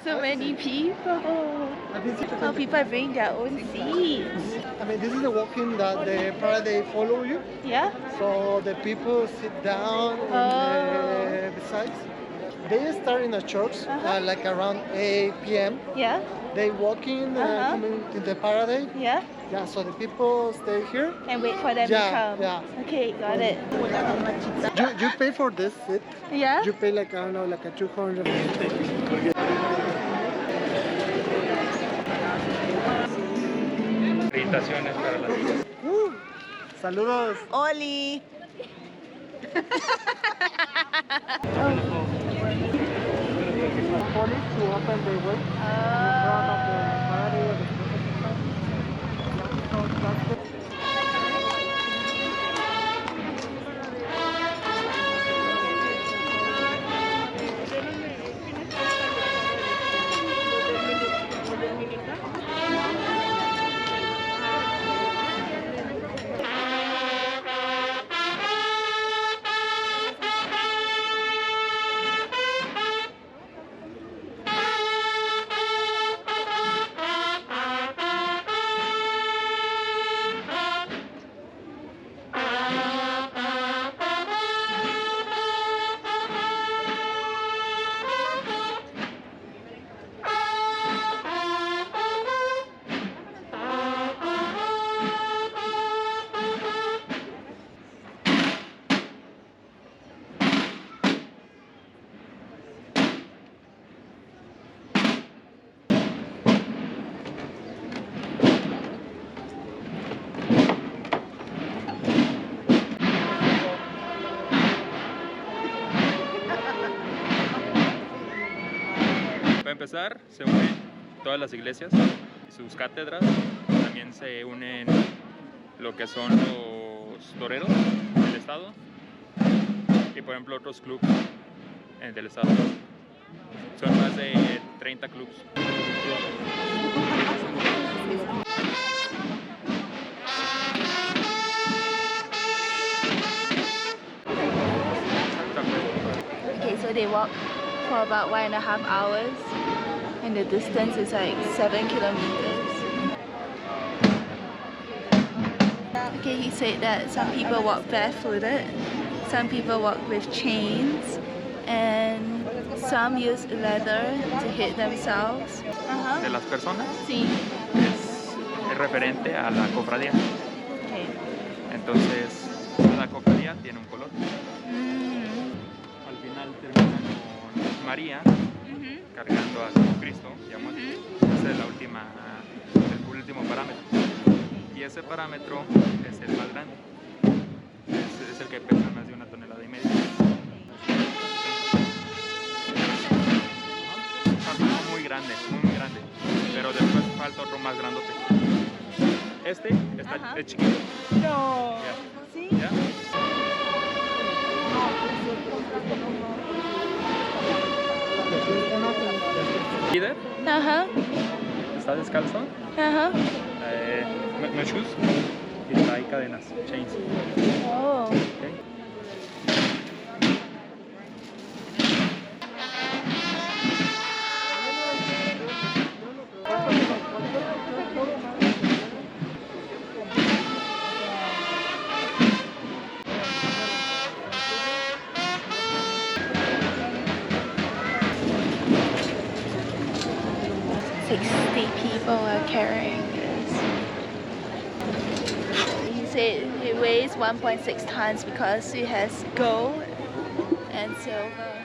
So many people. Oh, people are bringing their own seats. I mean, this is the walking that the parade follow you. Yeah? So the people sit down in the besides. They start in a church like around 8 p.m. Yeah? They walking coming to the parade. Yeah? Yeah, so the people stay here. And wait for them to come. Yeah. Okay, got it. You pay for this seat. Yeah? You pay like, I don't know, like a 200. Orientaciones para las sillas. Saludos. Oli! Police to open the way in front of the parade of the Para empezar, se unen todas las iglesias y sus cátedras. También se unen lo que son los toreros del estado y, por ejemplo, otros clubes del estado. Son más de 30 clubes. Okay, so they walk for about 1.5 hours, and the distance is like 7 kilometers. Okay, he said that some people walk barefooted, some people walk with chains, and some use leather to hit themselves. De las personas Sí. es referente a la cofradía. Okay. Entonces, cada cofradía tiene un color. Al final termina con María cargando a Jesucristo ya muerto. Ese es el último parámetro. Y ese parámetro es el más grande. Es el que pesa más de 1,5 toneladas. Muy grande, muy grande. Pero después falta otro más grandote. Este es chiquito. No. Ya. ¿Sí? ¿Ya? Líder, está descalzo, no shoes y trae cadenas, chains. Oh. Okay. People are carrying this. He said it weighs 1.6 tons because it has gold and silver.